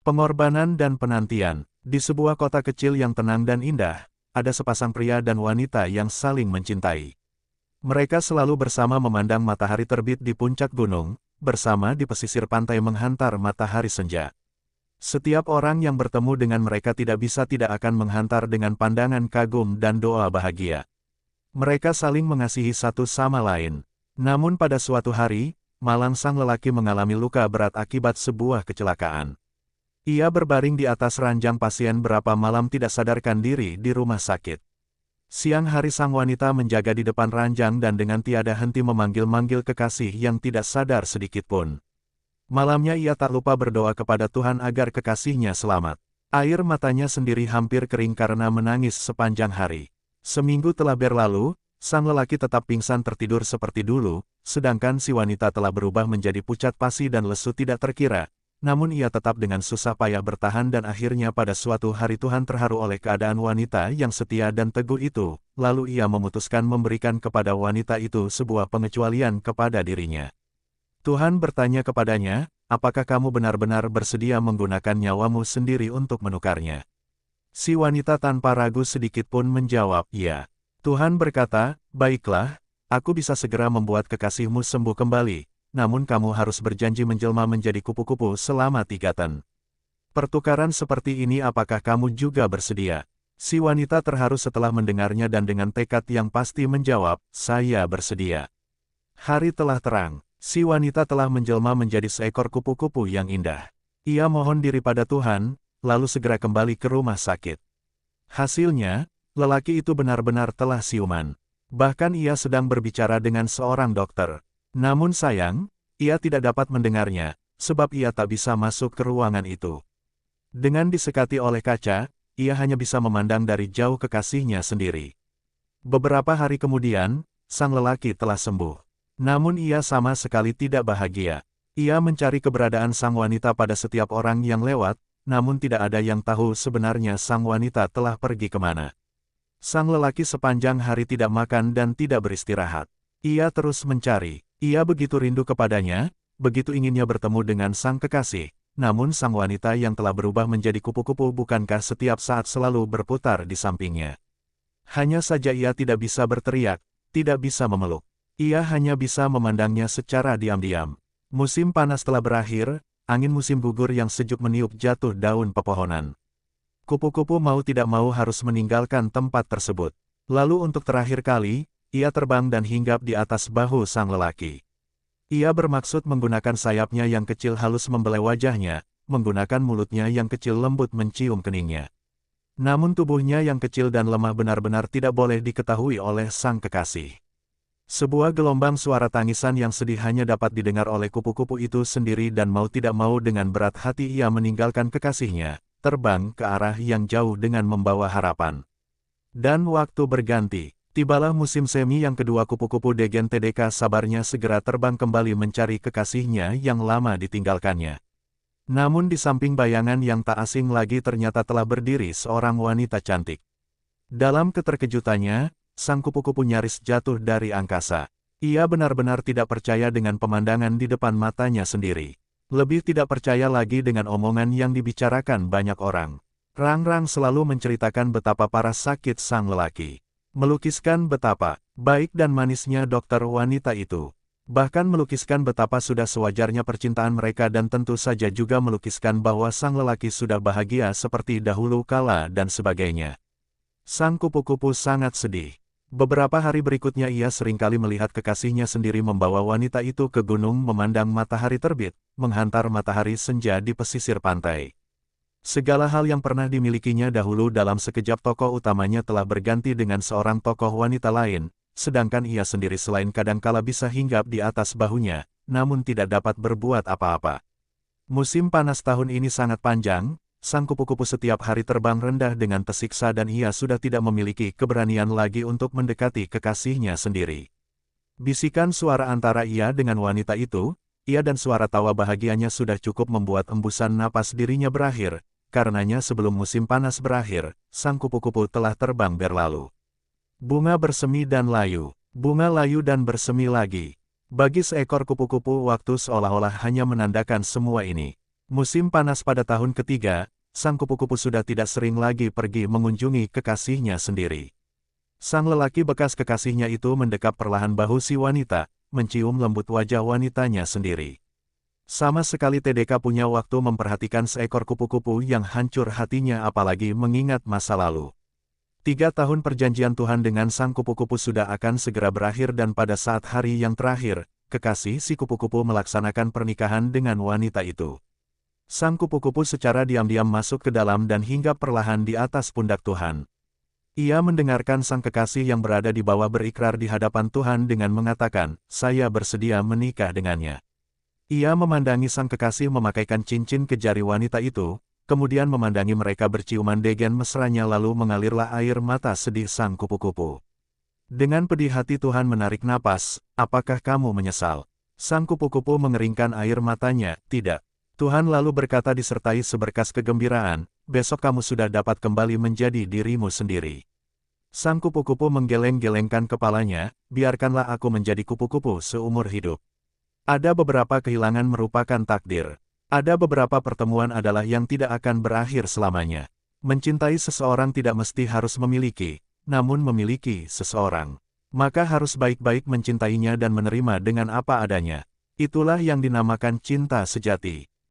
Pengorbanan dan penantian. Di sebuah kota kecil yang tenang dan indah, ada sepasang pria dan wanita yang saling mencintai. Mereka selalu bersama memandang matahari terbit di puncak gunung, bersama di pesisir pantai menghantar matahari senja. Setiap orang yang bertemu dengan mereka tidak bisa tidak akan menghantar dengan pandangan kagum dan doa bahagia. Mereka saling mengasihi satu sama lain. Namun pada suatu hari, malam sang lelaki mengalami luka berat akibat sebuah kecelakaan. Ia berbaring di atas ranjang pasien berapa malam tidak sadarkan diri di rumah sakit. Siang hari sang wanita menjaga di depan ranjang dan dengan tiada henti memanggil-manggil kekasih yang tidak sadar sedikitpun. Malamnya ia tak lupa berdoa kepada Tuhan agar kekasihnya selamat. Air matanya sendiri hampir kering karena menangis sepanjang hari. Seminggu telah berlalu, sang lelaki tetap pingsan tertidur seperti dulu, sedangkan si wanita telah berubah menjadi pucat pasi dan lesu tidak terkira. Namun ia tetap dengan susah payah bertahan dan akhirnya pada suatu hari Tuhan terharu oleh keadaan wanita yang setia dan teguh itu, lalu ia memutuskan memberikan kepada wanita itu sebuah pengecualian kepada dirinya. Tuhan bertanya kepadanya, apakah kamu benar-benar bersedia menggunakan nyawamu sendiri untuk menukarnya? Si wanita tanpa ragu sedikit pun menjawab, ya. Tuhan berkata, baiklah, aku bisa segera membuat kekasihmu sembuh kembali, namun kamu harus berjanji menjelma menjadi kupu-kupu selama 3 tahun. Pertukaran seperti ini apakah kamu juga bersedia? Si wanita terharu setelah mendengarnya dan dengan tekad yang pasti menjawab, saya bersedia. Hari telah terang. Si wanita telah menjelma menjadi seekor kupu-kupu yang indah. Ia mohon diri pada Tuhan, lalu segera kembali ke rumah sakit. Hasilnya, lelaki itu benar-benar telah siuman. Bahkan ia sedang berbicara dengan seorang dokter. Namun sayang, ia tidak dapat mendengarnya, sebab ia tak bisa masuk ke ruangan itu. Dengan disekati oleh kaca, ia hanya bisa memandang dari jauh kekasihnya sendiri. Beberapa hari kemudian, sang lelaki telah sembuh. Namun ia sama sekali tidak bahagia. Ia mencari keberadaan sang wanita pada setiap orang yang lewat, namun tidak ada yang tahu sebenarnya sang wanita telah pergi kemana. Sang lelaki sepanjang hari tidak makan dan tidak beristirahat. Ia terus mencari. Ia begitu rindu kepadanya, begitu inginnya bertemu dengan sang kekasih. Namun sang wanita yang telah berubah menjadi kupu-kupu bukankah setiap saat selalu berputar di sampingnya. Hanya saja ia tidak bisa berteriak, tidak bisa memeluk. Ia hanya bisa memandangnya secara diam-diam. Musim panas telah berakhir, angin musim gugur yang sejuk meniup jatuh daun pepohonan. Kupu-kupu mau tidak mau harus meninggalkan tempat tersebut. Lalu untuk terakhir kali, ia terbang dan hinggap di atas bahu sang lelaki. Ia bermaksud menggunakan sayapnya yang kecil halus membelai wajahnya, menggunakan mulutnya yang kecil lembut mencium keningnya. Namun tubuhnya yang kecil dan lemah benar-benar tidak boleh diketahui oleh sang kekasih. Sebuah gelombang suara tangisan yang sedih hanya dapat didengar oleh kupu-kupu itu sendiri dan mau tidak mau dengan berat hati ia meninggalkan kekasihnya, terbang ke arah yang jauh dengan membawa harapan. Dan waktu berganti, tibalah musim semi yang kedua kupu-kupu Degen TDK sabarnya segera terbang kembali mencari kekasihnya yang lama ditinggalkannya. Namun di samping bayangan yang tak asing lagi ternyata telah berdiri seorang wanita cantik. Dalam keterkejutannya, sang kupu-kupu nyaris jatuh dari angkasa. Ia benar-benar tidak percaya dengan pemandangan di depan matanya sendiri. Lebih tidak percaya lagi dengan omongan yang dibicarakan banyak orang. Rang-rang selalu menceritakan betapa parah sakit sang lelaki. Melukiskan betapa baik dan manisnya dokter wanita itu. Bahkan melukiskan betapa sudah sewajarnya percintaan mereka dan tentu saja juga melukiskan bahwa sang lelaki sudah bahagia seperti dahulu kala dan sebagainya. Sang kupu-kupu sangat sedih. Beberapa hari berikutnya ia seringkali melihat kekasihnya sendiri membawa wanita itu ke gunung memandang matahari terbit, menghantar matahari senja di pesisir pantai. Segala hal yang pernah dimilikinya dahulu dalam sekejap tokoh utamanya telah berganti dengan seorang tokoh wanita lain, sedangkan ia sendiri selain kadangkala bisa hinggap di atas bahunya, namun tidak dapat berbuat apa-apa. Musim panas tahun ini sangat panjang. Sang kupu-kupu setiap hari terbang rendah dengan tersiksa dan ia sudah tidak memiliki keberanian lagi untuk mendekati kekasihnya sendiri. Bisikan suara antara ia dengan wanita itu, ia dan suara tawa bahagianya sudah cukup membuat embusan napas dirinya berakhir, karenanya sebelum musim panas berakhir, sang kupu-kupu telah terbang berlalu. Bunga bersemi dan layu, bunga layu dan bersemi lagi. Bagi seekor kupu-kupu waktu seolah-olah hanya menandakan semua ini. Musim panas pada tahun ketiga, sang kupu-kupu sudah tidak sering lagi pergi mengunjungi kekasihnya sendiri. Sang lelaki bekas kekasihnya itu mendekap perlahan bahu si wanita, mencium lembut wajah wanitanya sendiri. Sama sekali TDK punya waktu memperhatikan seekor kupu-kupu yang hancur hatinya apalagi mengingat masa lalu. 3 tahun perjanjian Tuhan dengan sang kupu-kupu sudah akan segera berakhir dan pada saat hari yang terakhir, kekasih si kupu-kupu melaksanakan pernikahan dengan wanita itu. Sang kupu-kupu secara diam-diam masuk ke dalam dan hinggap perlahan di atas pundak Tuhan. Ia mendengarkan sang kekasih yang berada di bawah berikrar di hadapan Tuhan dengan mengatakan, "Saya bersedia menikah dengannya." Ia memandangi sang kekasih memakaikan cincin ke jari wanita itu, kemudian memandangi mereka berciuman degen mesranya lalu mengalirlah air mata sedih sang kupu-kupu. Dengan pedih hati Tuhan menarik napas, "Apakah kamu menyesal?" Sang kupu-kupu mengeringkan air matanya, "Tidak." Tuhan lalu berkata disertai seberkas kegembiraan, "Besok kamu sudah dapat kembali menjadi dirimu sendiri." Sang kupu-kupu menggeleng-gelengkan kepalanya, "Biarkanlah aku menjadi kupu-kupu seumur hidup. Ada beberapa kehilangan merupakan takdir. Ada beberapa pertemuan adalah yang tidak akan berakhir selamanya. Mencintai seseorang tidak mesti harus memiliki, namun memiliki seseorang. Maka harus baik-baik mencintainya dan menerima dengan apa adanya. Itulah yang dinamakan cinta sejati."